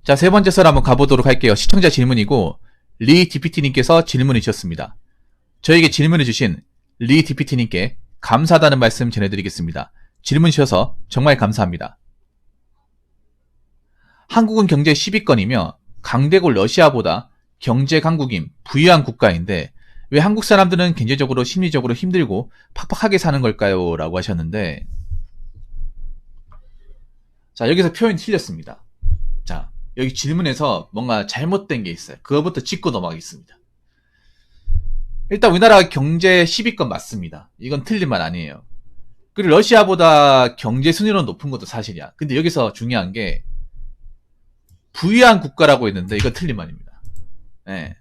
자, 세 번째 썰 한번 가보도록 할게요. 시청자 질문이고 리 DPT님께서 질문을 주셨습니다. 저에게 질문을 주신 리 DPT님께 감사하다는 말씀 전해드리겠습니다. 질문 주셔서 정말 감사합니다. 한국은 경제 10위권이며 강대국 러시아보다 경제 강국인 부유한 국가인데 왜 한국 사람들은 경제적으로 심리적으로 힘들고 팍팍하게 사는 걸까요? 라고 하셨는데, 자, 여기서 표현이 틀렸습니다. 자, 여기 질문에서 뭔가 잘못된 게 있어요. 그거부터 짚고 넘어가겠습니다. 일단 우리나라 경제 10위권 맞습니다. 이건 틀린 말 아니에요. 그리고 러시아보다 경제 순위로 높은 것도 사실이야. 근데 여기서 중요한 게 부유한 국가라고 했는데 이거 틀린 말입니다. 네.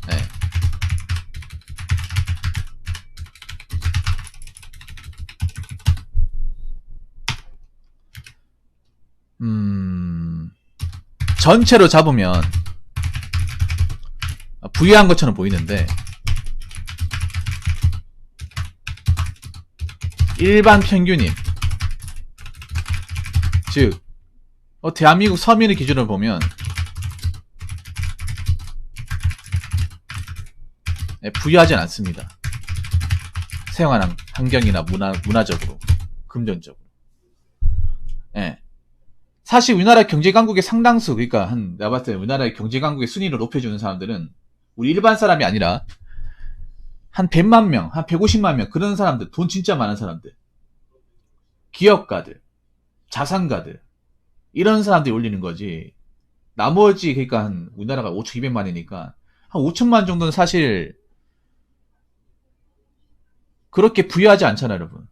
네. 전체로 잡으면 부유한 것처럼 보이는데 일반 평균인, 즉 대한민국 서민의 기준으로 보면 부유하진 않습니다. 생활하는 환경이나 문화적으로, 금전적으로. 예. 사실 우리나라 경제 강국의 상당수, 그러니까 내가 봤을 때 우리나라의 경제 강국의 순위를 높여주는 사람들은 우리 일반 사람이 아니라 한 100만 명, 한 150만 명, 그런 사람들, 돈 진짜 많은 사람들, 기업가들, 자산가들, 이런 사람들이 올리는 거지. 나머지, 그러니까 우리나라가 5,200만이니까 한 5천만 정도는 사실 그렇게 부유하지 않잖아, 여러분.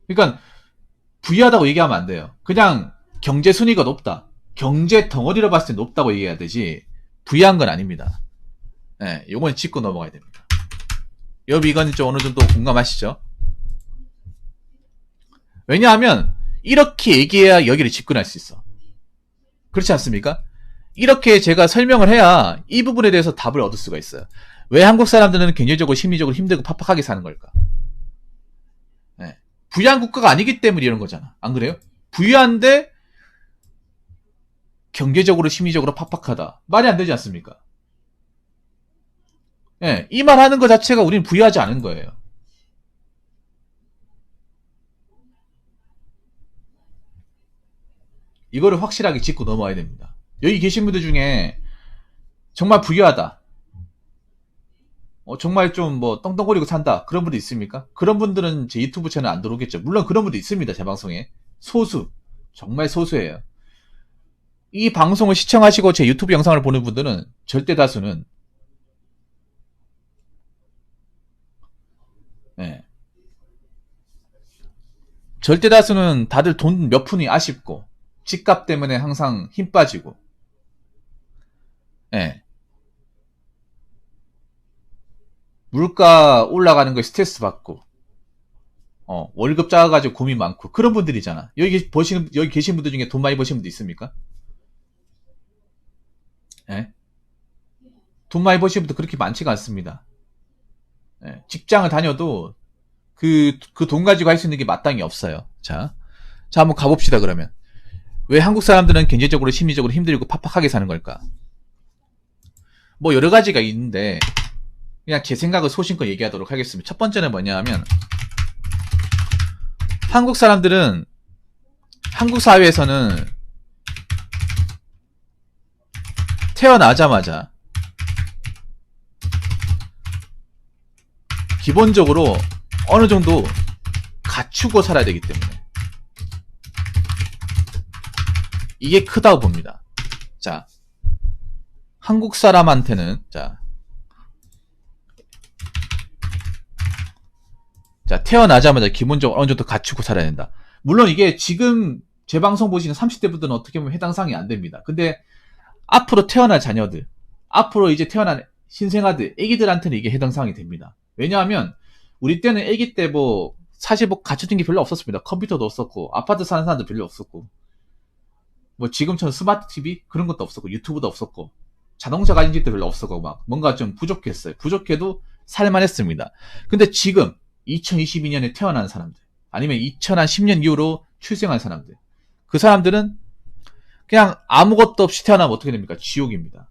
그러니까 부유하다고 얘기하면 안 돼요. 그냥 경제 순위가 높다, 경제 덩어리로 봤을 때 높다고 얘기해야 되지 부유한 건 아닙니다. 네, 요건 짚고 넘어가야 됩니다. 여러분 이건 좀 어느 정도 공감하시죠? 왜냐하면 이렇게 얘기해야 여기를 집근할 수 있어. 그렇지 않습니까? 이렇게 제가 설명을 해야 이 부분에 대해서 답을 얻을 수가 있어요. 왜 한국 사람들은 경제적으로 심리적으로 힘들고 팍팍하게 사는 걸까? 네. 부유한 국가가 아니기 때문에 이런 거잖아. 안 그래요? 부유한데 경제적으로 심리적으로 팍팍하다. 말이 안 되지 않습니까? 예, 이 말 하는 것 자체가 우리는 부유하지 않은 거예요. 이거를 확실하게 짚고 넘어가야 됩니다. 여기 계신 분들 중에 정말 부유하다, 정말 좀 떵떵거리고 산다, 그런 분들 있습니까? 그런 분들은 제 유튜브 채널 안 들어오겠죠. 물론 그런 분도 있습니다. 제 방송에. 소수, 정말 소수예요. 이 방송을 시청하시고 제 유튜브 영상을 보는 분들은 절대 다수는 절대 다수는 다들 돈 몇 푼이 아쉽고 집값 때문에 항상 힘 빠지고, 물가 올라가는 거에 스트레스 받고, 월급 작아가지고 고민 많고, 그런 분들이잖아. 여기 계신 분들 중에 돈 많이 버신 분들 있습니까? 돈 많이 버신 분들 그렇게 많지가 않습니다. 직장을 다녀도 그 돈 가지고 할 수 있는 게 마땅히 없어요. 자, 한번 가봅시다, 그러면. 왜 한국 사람들은 경제적으로, 심리적으로 힘들고 팍팍하게 사는 걸까? 여러 가지가 있는데, 그냥 제 생각을 소신껏 얘기하도록 하겠습니다. 첫 번째는 뭐냐 하면, 한국 사람들은, 한국 사회에서는 태어나자마자 기본적으로 어느 정도 갖추고 살아야 되기 때문에 이게 크다고 봅니다. 자, 한국 사람한테는 자, 태어나자마자 기본적으로 어느 정도 갖추고 살아야 된다. 물론 이게 지금 제 방송 보시는 30대 분들은 어떻게 보면 해당 사항이 안 됩니다. 근데 앞으로 태어날 자녀들, 앞으로 이제 태어난 신생아들, 애기들한테는 이게 해당 사항이 됩니다. 왜냐하면 우리 때는 애기 때 사실 갖춰진 게 별로 없었습니다. 컴퓨터도 없었고, 아파트 사는 사람도 별로 없었고, 지금처럼 스마트 TV 그런 것도 없었고, 유튜브도 없었고, 자동차 가진 집도 별로 없었고 막 뭔가 좀 부족했어요. 부족해도 살만했습니다. 근데 지금 2022년에 태어난 사람들 아니면 2010년 이후로 출생한 사람들 그 사람들은 그냥 아무것도 없이 태어나면 어떻게 됩니까? 지옥입니다.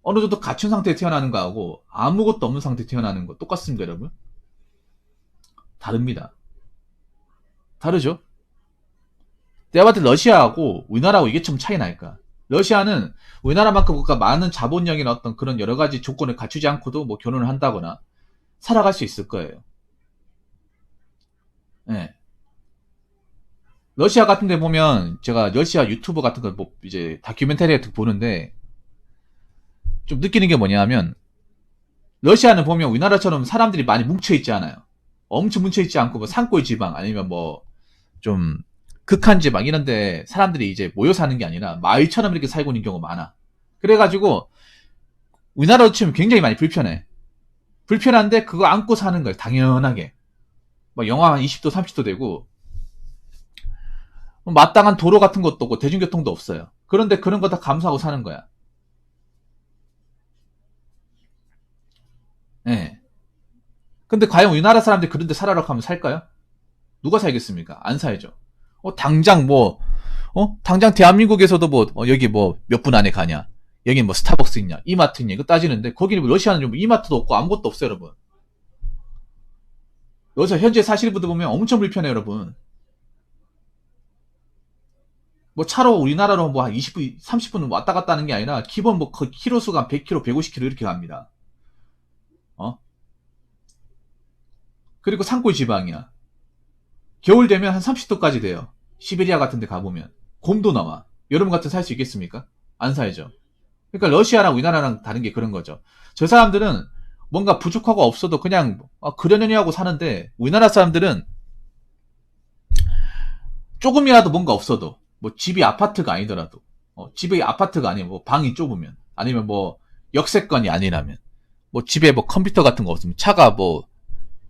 어느 정도 갖춘 상태에 태어나는 거하고 아무것도 없는 상태에 태어나는 거 똑같습니까, 여러분? 다릅니다. 다르죠? 내가 봤을 때 러시아하고 우리나라하고 이게 좀 차이 날까? 러시아는 우리나라만큼 그러니까 많은 자본력이나 어떤 그런 여러 가지 조건을 갖추지 않고도 뭐 결혼을 한다거나 살아갈 수 있을 거예요. 네. 러시아 같은 데 보면 제가 러시아 유튜버 같은 거 뭐 이제 다큐멘터리 같은 거 보는데 좀 느끼는 게 뭐냐면 러시아는 보면 우리나라처럼 사람들이 많이 뭉쳐있지 않아요. 엄청 뭉쳐있지 않고 뭐 산골 지방 아니면 뭐 좀 극한 지방 이런데 사람들이 이제 모여 사는 게 아니라 마을처럼 이렇게 살고 있는 경우가 많아. 그래가지고 우리나라로 치면 굉장히 많이 불편해. 불편한데 그거 안고 사는 거예요. 당연하게. 막 영하 20도 30도 되고 마땅한 도로 같은 것도 없고 대중교통도 없어요. 그런데 그런 거 다 감수하고 사는 거야. 예. 네. 근데 과연 우리나라 사람들이 그런 데 살아라고 하면 살까요? 누가 살겠습니까? 안 살죠. 당장 뭐, 당장 대한민국에서도 뭐, 여기 뭐, 몇 분 안에 가냐? 여기 뭐, 스타벅스 있냐? 이마트 있냐? 이거 따지는데, 거기는 러시아는 좀 이마트도 없고 아무것도 없어요, 여러분. 여기서 현재 사시는 분들 보면 엄청 불편해요, 여러분. 뭐, 차로 우리나라로 뭐, 한 20분, 30분 왔다 갔다 하는 게 아니라, 기본 뭐, 키로수가 100km, 150km 이렇게 갑니다. 그리고 산골 지방이야. 겨울 되면 한 30도까지 돼요. 시베리아 같은 데 가보면. 곰도 나와. 여러분 같은 살 수 있겠습니까? 안 살죠. 그러니까 러시아랑 우리나라랑 다른 게 그런 거죠. 저 사람들은 뭔가 부족하고 없어도 그냥 그러려니 하고 사는데 우리나라 사람들은 조금이라도 뭔가 없어도 뭐 집이 아파트가 아니더라도 집이 아파트가 아니면 뭐 방이 좁으면 아니면 뭐 역세권이 아니라면 뭐 집에 뭐 컴퓨터 같은 거 없으면 차가 뭐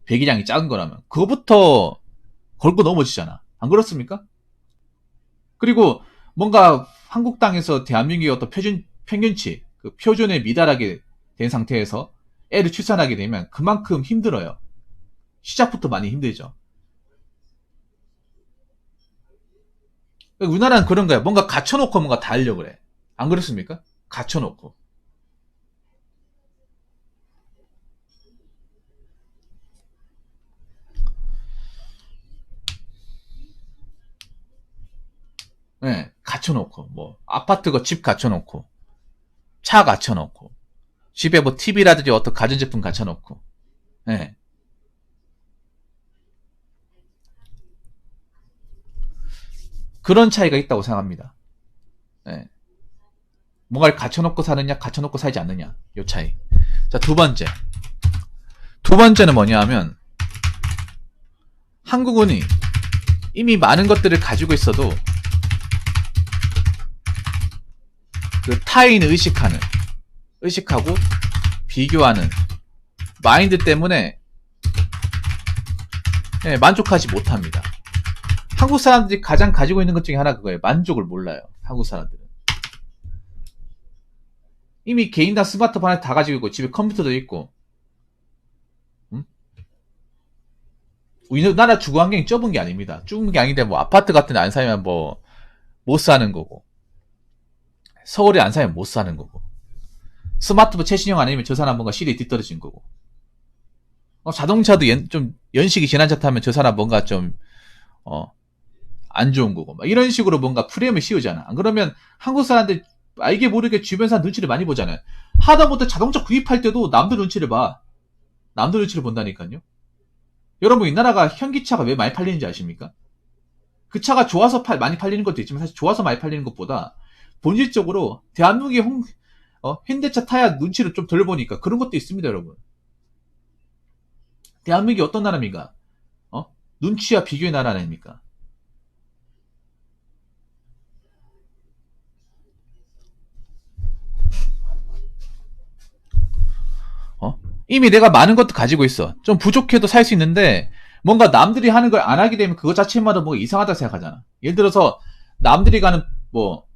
배기량이 작은 거라면 그거부터 걸고 넘어지잖아. 안 그렇습니까? 그리고 뭔가 한국 땅에서 대한민국의 어떤 평균치, 그 표준에 미달하게 된 상태에서 애를 출산하게 되면 그만큼 힘들어요. 시작부터 많이 힘들죠. 우리나라는 그런 거야. 뭔가 갖춰놓고 뭔가 다 하려고 그래. 안 그렇습니까? 갖춰놓고. 네, 갖춰놓고, 뭐, 아파트고 집 갖춰놓고, 차 갖춰놓고, 집에 뭐 TV라든지 어떤 가전제품 갖춰놓고, 네. 그런 차이가 있다고 생각합니다. 네. 뭔가를 갖춰놓고 사느냐, 갖춰놓고 살지 않느냐, 요 차이. 자, 두 번째. 두 번째는 뭐냐 하면, 한국은 이미 많은 것들을 가지고 있어도, 그 타인을 의식하고 비교하는 마인드 때문에 만족하지 못합니다. 한국 사람들이 가장 가지고 있는 것 중에 하나 그거예요. 만족을 몰라요. 한국 사람들은. 이미 개인 다 스마트폰 하나 다 가지고 있고 집에 컴퓨터도 있고 우리나라 주거 환경이 좁은 게 아닙니다. 좁은 게 아닌데 뭐 아파트 같은 데 안 살면 뭐 못 사는 거고 서울에 안 살면 못 사는 거고 스마트폰 최신형 아니면 저 사람 뭔가 실이 뒤떨어진 거고 자동차도 좀 연식이 지난 차 타면 저 사람 뭔가 좀 안 좋은 거고 막 이런 식으로 뭔가 프레임을 씌우잖아. 안 그러면 한국 사람들 알게 모르게 주변 사람 눈치를 많이 보잖아요. 하다못해 자동차 구입할 때도 남들 눈치를 봐. 남들 눈치를 본다니까요. 여러분 이 나라가 현기차가 왜 많이 팔리는지 아십니까? 그 차가 좋아서 많이 팔리는 것도 있지만 사실 좋아서 많이 팔리는 것보다 본질적으로 대한민국의 현대차 타야 눈치를 좀 덜 보니까 그런 것도 있습니다, 여러분. 대한민국이 어떤 나라입니까? 눈치와 비교의 나라 아닙니까? 이미 내가 많은 것도 가지고 있어. 좀 부족해도 살 수 있는데 뭔가 남들이 하는 걸 안 하게 되면 그것 자체마다 뭔가 이상하다 생각하잖아. 예를 들어서 남들이 가는 뭐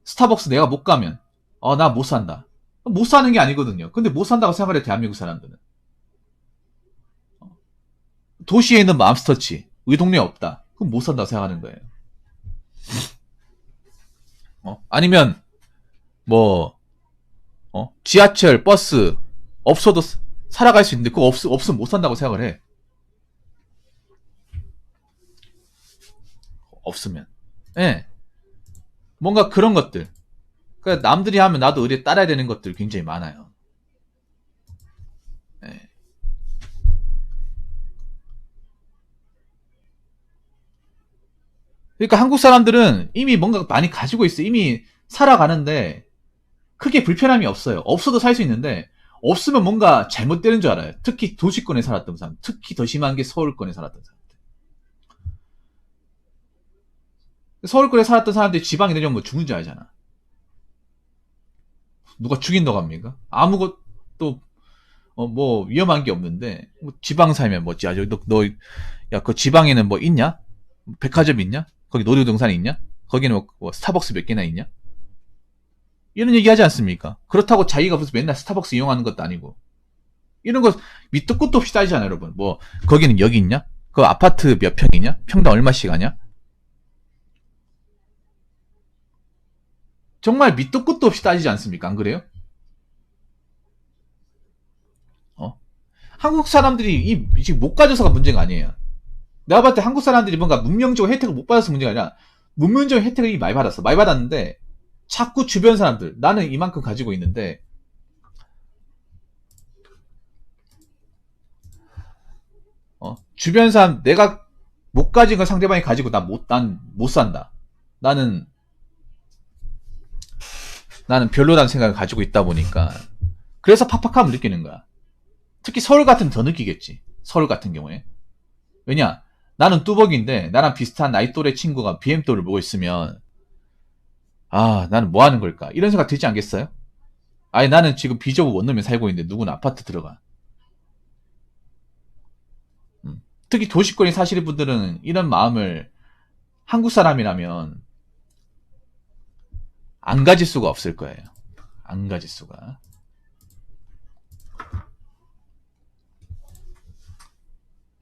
스타벅스 내가 못 가면, 나 못 산다. 못 사는 게 아니거든요. 근데 못 산다고 생각을 해, 대한민국 사람들은. 도시에 있는 맘스터치, 우리 동네에 없다. 그럼 못 산다고 생각하는 거예요. 아니면, 뭐, 지하철, 버스, 없어도 살아갈 수 있는데, 그거 없으면 못 산다고 생각을 해. 없으면. 예. 뭔가 그런 것들. 그러니까 남들이 하면 나도 의뢰 따라야 되는 것들 굉장히 많아요. 예. 그러니까 한국 사람들은 이미 뭔가 많이 가지고 있어. 이미 살아가는데 크게 불편함이 없어요. 없어도 살 수 있는데 없으면 뭔가 잘못되는 줄 알아요. 특히 도시권에 살았던 사람, 특히 더 심한 게 서울권에 살았던 사람들. 서울권에 살았던 사람들이 지방에 내려오면 뭐 죽는 줄 알잖아. 누가 죽인다고 합니까? 아무것도 뭐 위험한 게 없는데 뭐 지방 살면 뭐지? 아주 야, 그 지방에는 뭐 있냐? 백화점 있냐? 거기 놀이동산이 있냐? 거기는 뭐 스타벅스 몇 개나 있냐? 이런 얘기 하지 않습니까? 그렇다고 자기가 무슨 맨날 스타벅스 이용하는 것도 아니고. 이런 거 밑도 끝도 없이 따지잖아요, 여러분. 뭐, 거기는 여기 있냐? 그 아파트 몇 평이냐? 평당 얼마씩 하냐? 정말 밑도 끝도 없이 따지지 않습니까? 안 그래요? 한국 사람들이 지금 못 가져서가 문제가 아니에요. 내가 봤을 때 한국 사람들이 뭔가 문명적으로 혜택을 못 받아서 문제가 아니라 문명적인 혜택을 많이 받았어. 많이 받았는데 자꾸 주변 사람들, 나는 이만큼 가지고 있는데 주변 사람, 내가 못 가진 걸 상대방이 가지고 난 못 산다. 나는 별로라는 생각을 가지고 있다 보니까 그래서 팍팍함을 느끼는 거야. 특히 서울 같은 더 느끼겠지. 서울 같은 경우에. 왜냐? 나는 뚜벅인데 나랑 비슷한 나이 또래 친구가 BMW를 보고 있으면 나는 뭐 하는 걸까? 이런 생각 들지 않겠어요? 아니, 나는 지금 비저브 원룸에 살고 있는데 누구는 아파트 들어가. 특히 도시권에 사시는 분들은 이런 마음을 한국 사람이라면 안 가질 수가 없을 거예요. 안 가질 수가.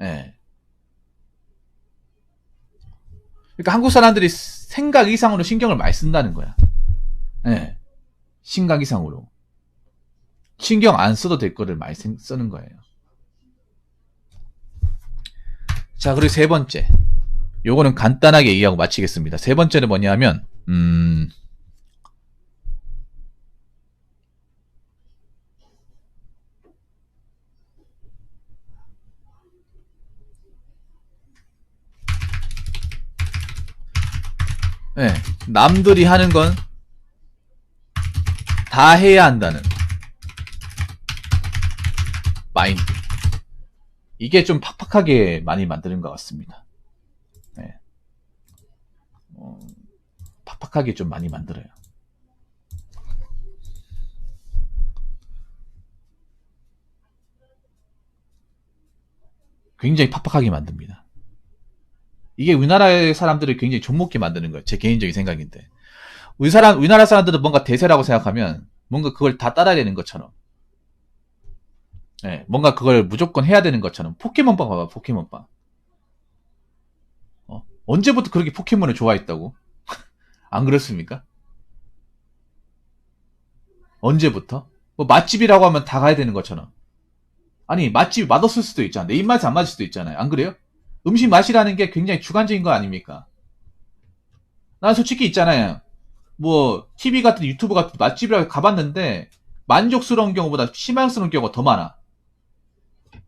예. 그러니까 한국 사람들이 생각 이상으로 신경을 많이 쓴다는 거야. 예. 생각 이상으로. 신경 안 써도 될 거를 많이 쓰는 거예요. 자, 그리고 세 번째. 요거는 간단하게 얘기하고 마치겠습니다. 세 번째는 뭐냐면, 네, 남들이 하는 건 다 해야 한다는 마인드. 이게 좀 팍팍하게 많이 만드는 것 같습니다. 네. 팍팍하게 좀 많이 만들어요. 굉장히 팍팍하게 만듭니다. 이게 우리나라의 사람들을 굉장히 좀먹게 만드는 거예요. 제 개인적인 생각인데. 우리나라 사람들은 뭔가 대세라고 생각하면 뭔가 그걸 다 따라야 되는 것처럼. 네, 뭔가 그걸 무조건 해야 되는 것처럼. 포켓몬빵 봐봐, 포켓몬빵. 언제부터 그렇게 포켓몬을 좋아했다고? 안 그렇습니까? 언제부터? 뭐 맛집이라고 하면 다 가야 되는 것처럼. 아니, 맛집이 맛없을 수도 있잖아. 내 입맛에 안 맞을 수도 있잖아요. 안 그래요? 음식 맛이라는 게 굉장히 주관적인 거 아닙니까? 난 솔직히 있잖아요. 뭐 TV 같은 유튜브 같은 맛집이라고 가봤는데 만족스러운 경우보다 실망스러운 경우가 더 많아.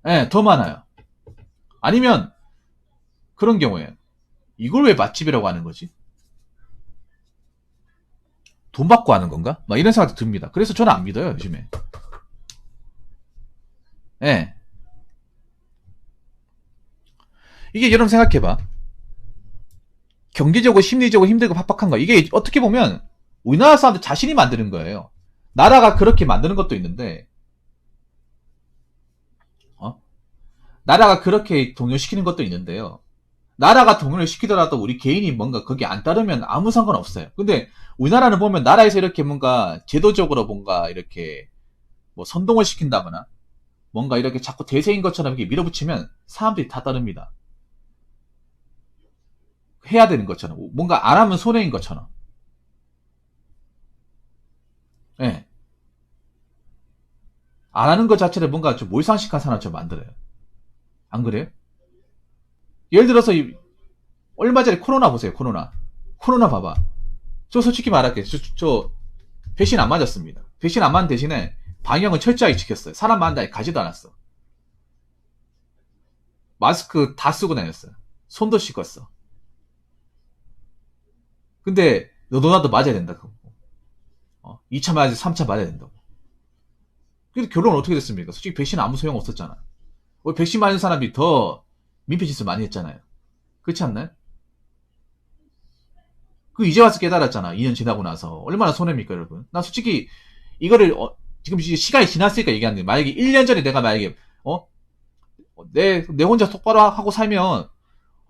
예, 더 많아요. 아니면 그런 경우에요. 이걸 왜 맛집이라고 하는 거지? 돈 받고 하는 건가? 막 이런 생각도 듭니다. 그래서 저는 안 믿어요, 요즘에. 예. 이게 여러분 생각해봐. 경제적으로 심리적으로 힘들고 팍팍한 거. 이게 어떻게 보면 우리나라 사람들 자신이 만드는 거예요. 나라가 그렇게 만드는 것도 있는데, 나라가 그렇게 동요시키는 것도 있는데요. 나라가 동원을 시키더라도 우리 개인이 뭔가 거기 안 따르면 아무 상관없어요. 근데 우리나라는 보면 나라에서 이렇게 뭔가 제도적으로 뭔가 이렇게 뭐 선동을 시킨다거나 뭔가 이렇게 자꾸 대세인 것처럼 이렇게 밀어붙이면 사람들이 다 따릅니다. 해야 되는 것처럼. 뭔가 안 하면 손해인 것처럼. 예. 안 하는 것 자체를 뭔가 좀 몰상식한 사람처럼 만들어요. 안 그래요? 예를 들어서 얼마 전에 코로나 보세요. 코로나 봐봐. 저 솔직히 말할게. 저 백신 안 맞았습니다. 백신 안 맞은 대신에 방역은 철저하게 지켰어요. 사람 많은 데에 가지도 않았어. 마스크 다 쓰고 다녔어요. 손도 씻었어. 근데 너도 나도 맞아야 된다고. 2차 맞아야 3차 맞아야 된다고. 그래서 결론은 어떻게 됐습니까? 솔직히 백신 아무 소용 없었잖아. 백신 맞은 사람이 더 민폐짓을 많이 했잖아요. 그렇지 않나요? 그 이제 와서 깨달았잖아. 2년 지나고 나서. 얼마나 손해입니까, 여러분? 나 솔직히 이거를 지금 이제 시간이 지났으니까 얘기하는데 만약에 1년 전에 내가 만약에 내 혼자 똑바로 하고 살면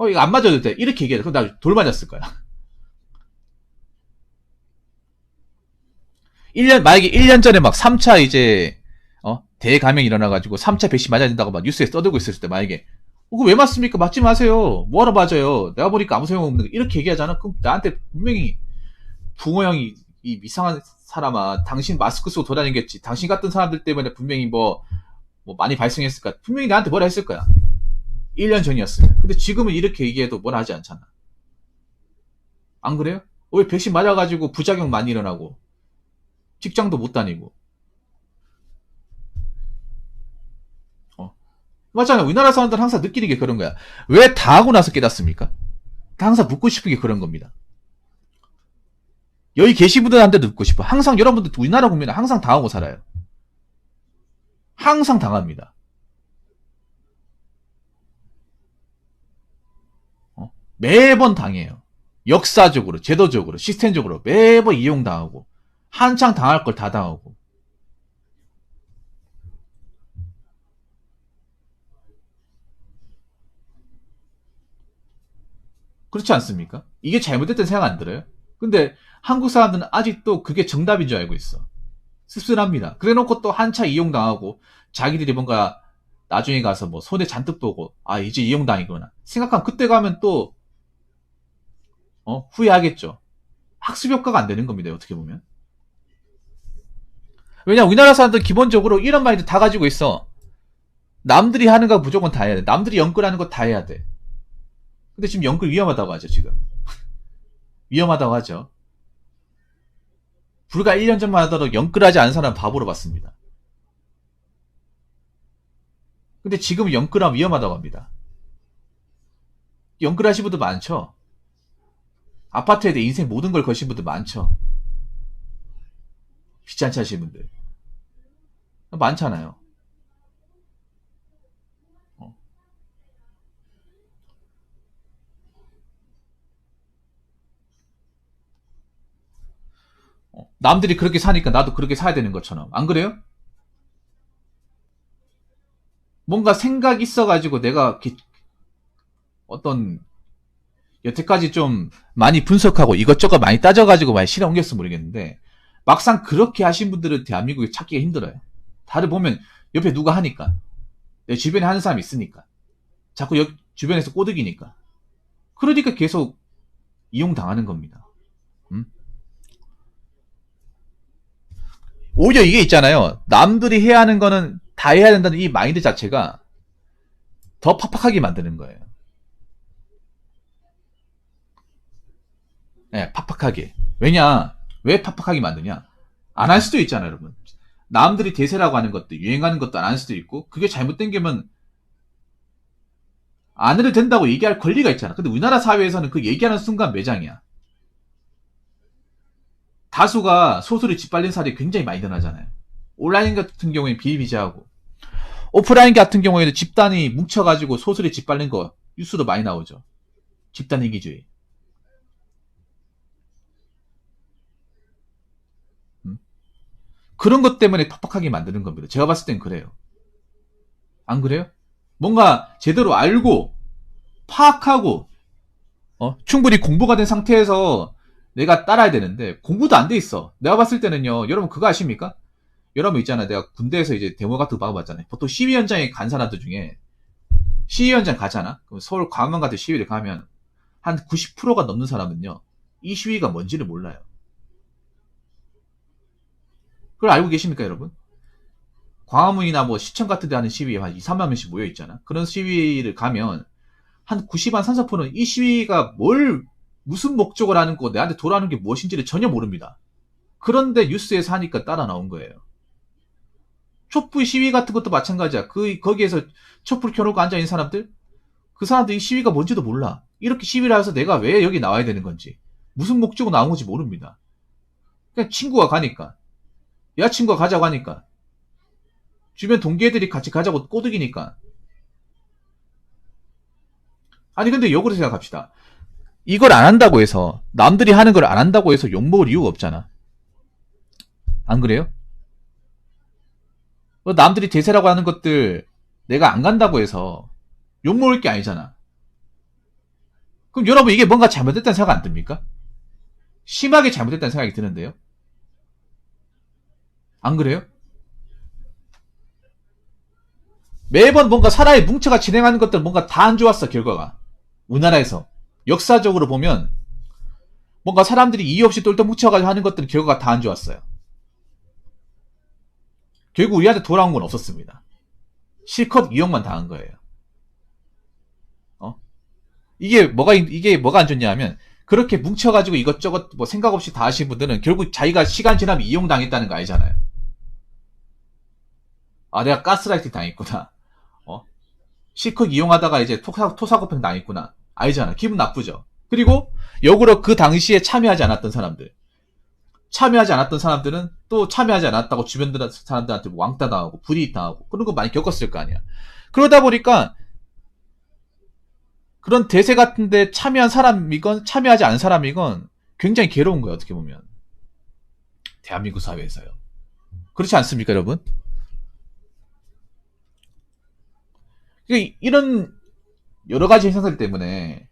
이거 안 맞아도 돼. 이렇게 얘기해. 그럼 나 돌 맞았을 거야. 만약에 1년 전에 막 3차 이제 대감염이 일어나가지고 3차 백신 맞아야 된다고 막 뉴스에 떠들고 있었을 때 만약에 그거 왜 맞습니까? 맞지 마세요. 뭐하러 맞아요? 내가 보니까 아무 소용없는 거 이렇게 얘기하잖아. 그럼 나한테 분명히 붕어 형이 이 이상한 사람아, 당신 마스크 쓰고 돌아다니겠지. 당신 같은 사람들 때문에 분명히 뭐 많이 발생했을 거야. 분명히 나한테 뭐라 했을 거야. 1년 전이었으면. 근데 지금은 이렇게 얘기해도 뭐라 하지 않잖아. 안 그래요? 왜 백신 맞아가지고 부작용 많이 일어나고 직장도 못 다니고. 맞잖아요. 우리나라 사람들은 항상 느끼는 게 그런 거야. 왜 다 하고 나서 깨닫습니까? 다 항상 묻고 싶은 게 그런 겁니다. 여기 계신 분들한테도 묻고 싶어. 항상 여러분들 우리나라 국민은 항상 당하고 살아요. 항상 당합니다. 매번 당해요. 역사적으로, 제도적으로, 시스템적으로 매번 이용당하고 한창 당할 걸 다 당하고. 그렇지 않습니까? 이게 잘못됐다는 생각 안 들어요? 근데 한국 사람들은 아직도 그게 정답인 줄 알고 있어. 씁쓸합니다. 그래 놓고 또 한차 이용당하고 자기들이 뭔가 나중에 가서 뭐 손해 잔뜩 보고 이제 이용당이구나 생각하면 그때 가면 또 후회하겠죠. 학습 효과가 안 되는 겁니다. 어떻게 보면. 왜냐 우리나라 사람들 기본적으로 이런 마인드 다 가지고 있어. 남들이 하는 거 무조건 다 해야 돼. 남들이 연끌하는 거 다 해야 돼. 근데 지금 연끌 위험하다고 하죠. 지금 위험하다고 하죠. 불과 1년 전만 하더라도 연끌하지 않은 사람 바보로 봤습니다. 근데 지금 연끌하면 위험하다고 합니다. 연끌하신 분들 많죠. 아파트에 대해 인생 모든 걸 거신 분들 많죠. 귀찮지 하시는 분들 많잖아요. 남들이 그렇게 사니까 나도 그렇게 사야 되는 것처럼. 안 그래요? 뭔가 생각이 있어가지고 내가 어떤 여태까지 좀 많이 분석하고 이것저것 많이 따져가지고 많이 실어 옮겼으면 모르겠는데 막상 그렇게 하신 분들은 대한민국에 찾기가 힘들어요. 다들 보면 옆에 누가 하니까 내 주변에 하는 사람이 있으니까 자꾸 주변에서 꼬드기니까 그러니까 계속 이용당하는 겁니다. 오히려 이게 있잖아요. 남들이 해야 하는 거는 다 해야 된다는 이 마인드 자체가 더 팍팍하게 만드는 거예요. 네, 팍팍하게. 왜 팍팍하게 만드냐? 안 할 수도 있잖아요, 여러분. 남들이 대세라고 하는 것도, 유행하는 것도 안 할 수도 있고, 그게 잘못된 게면, 안 해도 된다고 얘기할 권리가 있잖아. 근데 우리나라 사회에서는 그 얘기하는 순간 매장이야. 다수가 소수를 짓밟는 사례 굉장히 많이 일어나잖아요. 온라인 같은 경우에는 비일비재하고, 오프라인 같은 경우에는 집단이 뭉쳐가지고 소수를 짓밟는 거, 뉴스도 많이 나오죠. 집단 이기주의. 그런 것 때문에 팍팍하게 만드는 겁니다. 제가 봤을 땐 그래요. 안 그래요? 뭔가 제대로 알고 파악하고 충분히 공부가 된 상태에서 내가 따라야 되는데 공부도 안 돼 있어. 내가 봤을 때는요. 여러분 그거 아십니까? 여러분 있잖아. 내가 군대에서 이제 데모 같은 거 막아봤잖아요. 보통 시위 현장에 간 사람들 중에 시위 현장 가잖아. 그럼 서울 광화문 같은 시위를 가면 한 90%가 넘는 사람은요. 이 시위가 뭔지를 몰라요. 그걸 알고 계십니까, 여러분? 광화문이나 뭐 시청 같은 데 하는 시위에 한 2, 3만 명씩 모여 있잖아. 그런 시위를 가면 한 90, 한 3, 4%는 이 시위가 무슨 목적을 하는 거, 내한테 돌아오는 게 무엇인지를 전혀 모릅니다. 그런데 뉴스에서 하니까 따라 나온 거예요. 촛불 시위 같은 것도 마찬가지야. 거기에서 촛불 켜놓고 앉아있는 사람들? 그 사람들이 시위가 뭔지도 몰라. 이렇게 시위를 해서 내가 왜 여기 나와야 되는 건지, 무슨 목적으로 나온 건지 모릅니다. 그냥 친구가 가니까. 여자친구가 가자고 하니까. 주변 동기애들이 같이 가자고 꼬드기니까. 아니 근데 역으로 생각합시다. 이걸 안 한다고 해서, 남들이 하는 걸 안 한다고 해서 욕먹을 이유가 없잖아. 안 그래요? 남들이 대세라고 하는 것들 내가 안 간다고 해서 욕먹을 게 아니잖아. 그럼 여러분 이게 뭔가 잘못됐다는 생각 안 듭니까? 심하게 잘못됐다는 생각이 드는데요. 안 그래요? 매번 뭔가 사람이 뭉쳐가 진행하는 것들 뭔가 다 안 좋았어, 결과가. 우리나라에서. 역사적으로 보면 뭔가 사람들이 이유 없이 똘똘 뭉쳐가지고 하는 것들은 결과가 다 안 좋았어요. 결국 우리한테 돌아온 건 없었습니다. 실컷 이용만 당한 거예요. 이게 뭐가 안 좋냐 하면, 그렇게 뭉쳐가지고 이것저것 뭐 생각 없이 다 하신 분들은 결국 자기가 시간 지나면 이용당했다는 거 알잖아요. 아, 내가 가스라이팅 당했구나. 실컷 이용하다가 이제 토사구팽 당했구나. 알잖아. 기분 나쁘죠. 그리고 역으로 그 당시에 참여하지 않았던 사람들은 또 참여하지 않았다고 주변 사람들한테 왕따 당하고 불이익 당하고 그런 거 많이 겪었을 거 아니야. 그러다 보니까 그런 대세 같은데 참여한 사람이건 참여하지 않은 사람이건 굉장히 괴로운 거예요. 어떻게 보면 대한민국 사회에서요. 그렇지 않습니까, 여러분? 이런 여러 가지 현상들 때문에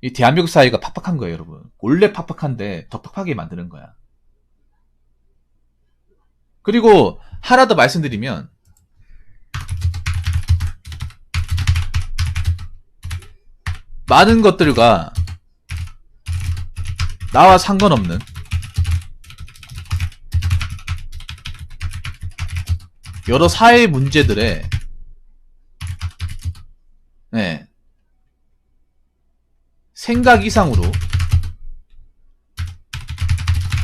이 대한민국 사회가 팍팍한 거예요, 여러분. 원래 팍팍한데 더 팍팍하게 만드는 거야. 그리고 하나 더 말씀드리면, 많은 것들과 나와 상관없는 여러 사회 문제들에 생각 이상으로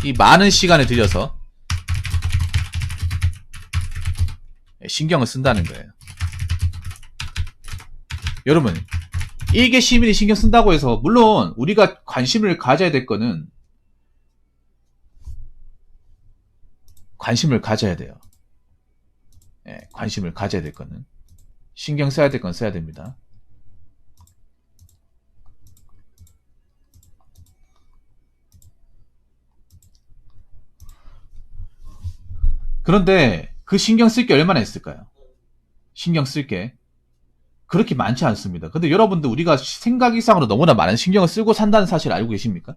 이 많은 시간을 들여서 신경을 쓴다는 거예요. 여러분, 일개 시민이 신경 쓴다고 해서, 물론 우리가 관심을 가져야 될 거는 관심을 가져야 돼요. 관심을 가져야 될 거는, 신경 써야 될 건 써야 됩니다. 그런데 그 신경 쓸 게 얼마나 있을까요? 신경 쓸 게 그렇게 많지 않습니다. 근데 여러분들, 우리가 생각 이상으로 너무나 많은 신경을 쓰고 산다는 사실 알고 계십니까?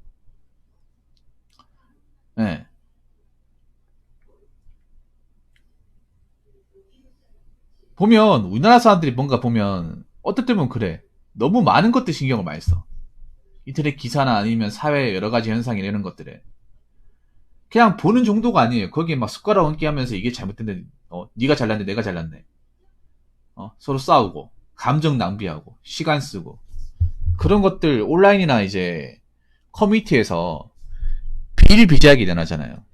네. 보면 우리나라 사람들이 뭔가 보면 어떨 때면 그래. 너무 많은 것들 신경을 많이 써. 인터넷 기사나 아니면 사회 여러 가지 현상 이런 것들에 그냥 보는 정도가 아니에요. 거기에 막 숟가락 얹기 하면서 이게 잘못됐네. 네가 잘났네, 내가 잘났네. 서로 싸우고 감정 낭비하고 시간 쓰고 그런 것들 온라인이나 이제 커뮤니티에서 비일비재하게 일어나잖아요.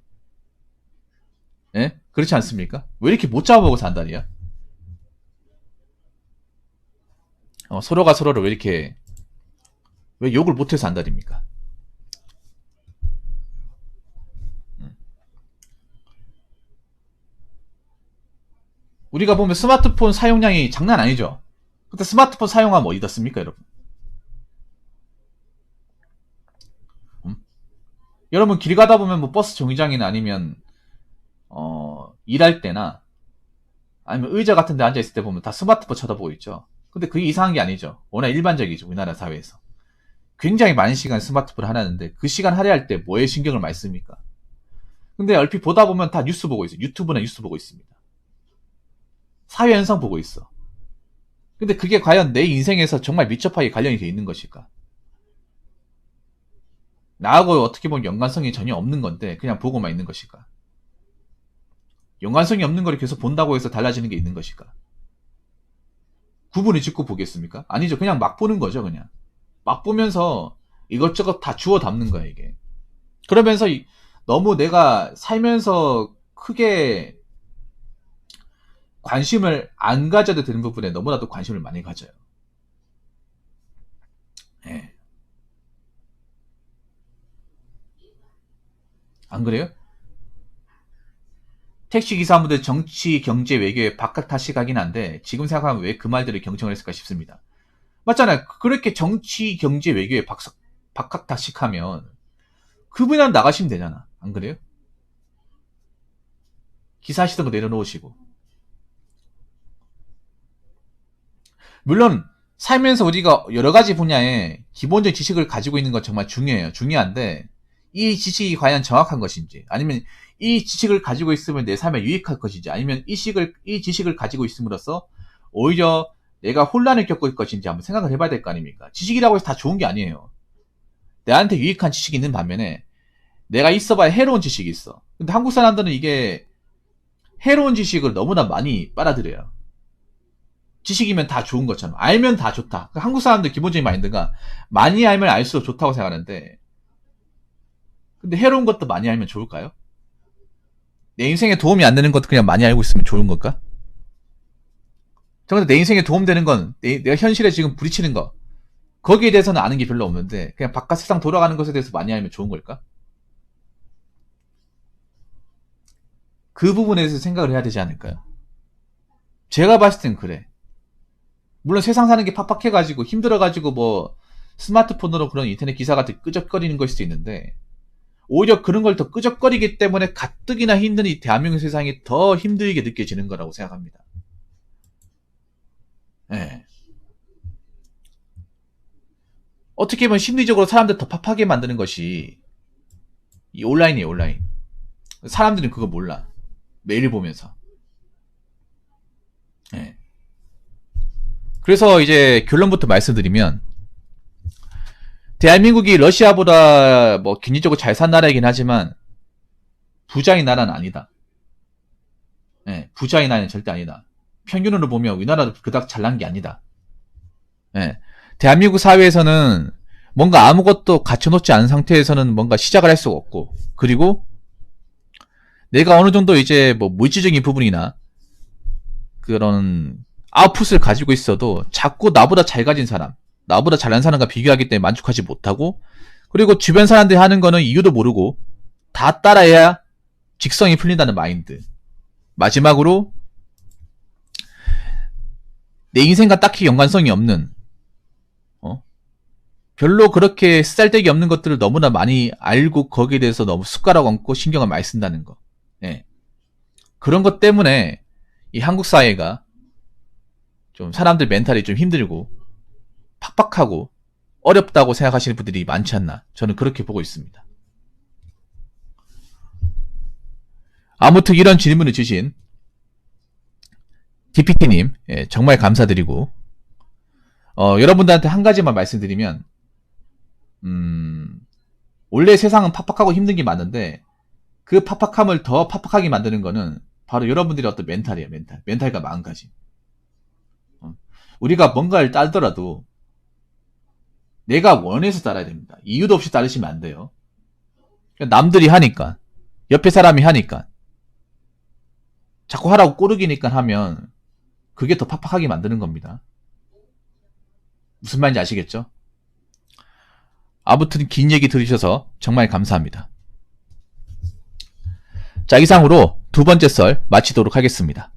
예? 그렇지 않습니까? 왜 이렇게 못 잡아보고 산다니야? 서로가 서로를 왜 욕을 못해서 한다립니까? 우리가 보면 스마트폰 사용량이 장난 아니죠? 근데 스마트폰 사용하면 어디다 씁니까, 여러분? 여러분 길 가다 보면 뭐 버스 정류장이나 아니면 일할 때나 아니면 의자 같은 데 앉아있을 때 보면 다 스마트폰 쳐다보고 있죠. 근데 그게 이상한 게 아니죠. 워낙 일반적이죠, 우리나라 사회에서. 굉장히 많은 시간 스마트폰을 하는데 그 시간 할애할 때 뭐에 신경을 많이 씁니까? 근데 얼핏 보다 보면 다 뉴스 보고 있어요. 유튜브나 뉴스 보고 있습니다. 사회 현상 보고 있어. 근데 그게 과연 내 인생에서 정말 밀접하게 관련이 돼 있는 것일까? 나하고 어떻게 보면 연관성이 전혀 없는 건데 그냥 보고만 있는 것일까? 연관성이 없는 걸 계속 본다고 해서 달라지는 게 있는 것일까? 구분을 짓고 보겠습니까? 아니죠. 그냥 막 보는 거죠. 그냥 막 보면서 이것저것 다 주워 담는 거야 이게. 그러면서 너무 내가 살면서 크게 관심을 안 가져도 되는 부분에 너무나도 관심을 많이 가져요. 예. 안 그래요? 택시기사분들 정치, 경제, 외교에 박학다식하긴 한데 지금 생각하면 왜 그 말들을 경청을 했을까 싶습니다. 맞잖아요. 그렇게 정치, 경제, 외교에 박학다식하면 그분이랑 나가시면 되잖아. 안 그래요? 기사 하시던 거 내려놓으시고. 물론 살면서 우리가 여러 가지 분야에 기본적인 지식을 가지고 있는 건 정말 중요해요. 중요한데 이 지식이 과연 정확한 것인지, 아니면 이 지식을 가지고 있으면 내 삶에 유익할 것인지, 아니면 이 지식을 가지고 있음으로써 오히려 내가 혼란을 겪을 것인지 한번 생각을 해봐야 될 거 아닙니까? 지식이라고 해서 다 좋은 게 아니에요. 내한테 유익한 지식이 있는 반면에 내가 있어봐야 해로운 지식이 있어. 근데 한국 사람들은 이게 해로운 지식을 너무나 많이 빨아들여요. 지식이면 다 좋은 것처럼, 알면 다 좋다. 한국 사람들 기본적인 마인드가 많이 알면 알수록 좋다고 생각하는데, 근데 해로운 것도 많이 알면 좋을까요? 내 인생에 도움이 안 되는 것도 그냥 많이 알고 있으면 좋은 걸까? 정말 내 인생에 도움되는 건 내가 현실에 지금 부딪히는 거, 거기에 대해서는 아는 게 별로 없는데 그냥 바깥 세상 돌아가는 것에 대해서 많이 알면 좋은 걸까? 그 부분에 대해서 생각을 해야 되지 않을까요? 제가 봤을 땐 그래. 물론 세상 사는 게 팍팍해가지고 힘들어가지고 뭐 스마트폰으로 그런 인터넷 기사 같은 끄적거리는 걸 수도 있는데, 오히려 그런 걸 더 끄적거리기 때문에 가뜩이나 힘든 이 대한민국 세상이 더 힘들게 느껴지는 거라고 생각합니다. 예. 어떻게 보면 심리적으로 사람들 더 팍팍하게 만드는 것이 이 온라인이에요, 온라인. 사람들은 그거 몰라. 매일 보면서. 예. 그래서 이제 결론부터 말씀드리면, 대한민국이 러시아보다 뭐 경제적으로 잘 산 나라이긴 하지만 부자인 나라는 아니다. 예, 부자인 나라는 절대 아니다. 평균으로 보면 우리나라도 그닥 잘난 게 아니다. 예, 대한민국 사회에서는 뭔가 아무것도 갖춰놓지 않은 상태에서는 뭔가 시작을 할 수가 없고, 그리고 내가 어느 정도 이제 뭐 물질적인 부분이나 그런 아웃풋을 가지고 있어도 자꾸 나보다 잘 가진 사람, 나보다 잘난 사람과 비교하기 때문에 만족하지 못하고, 그리고 주변 사람들이 하는 거는 이유도 모르고 다 따라해야 직성이 풀린다는 마인드. 마지막으로 내 인생과 딱히 연관성이 없는, 별로 그렇게 쓰잘데기 없는 것들을 너무나 많이 알고 거기에 대해서 너무 숟가락 얹고 신경을 많이 쓴다는 거. 예. 그런 것 때문에 이 한국 사회가 좀 사람들 멘탈이 좀 힘들고 팍팍하고 어렵다고 생각하시는 분들이 많지 않나, 저는 그렇게 보고 있습니다. 아무튼 이런 질문을 주신 DPT님, 예, 정말 감사드리고, 여러분들한테 한 가지만 말씀드리면, 원래 세상은 팍팍하고 힘든 게 많은데 그 팍팍함을 더 팍팍하게 만드는 거는 바로 여러분들의 어떤 멘탈이에요. 멘탈과 마음가짐. 우리가 뭔가를 따르더라도 내가 원해서 따라야 됩니다. 이유도 없이 따르시면 안 돼요. 남들이 하니까, 옆에 사람이 하니까, 자꾸 하라고 꼬르기니까 하면 그게 더 팍팍하게 만드는 겁니다. 무슨 말인지 아시겠죠? 아무튼 긴 얘기 들으셔서 정말 감사합니다. 자, 이상으로 두 번째 썰 마치도록 하겠습니다.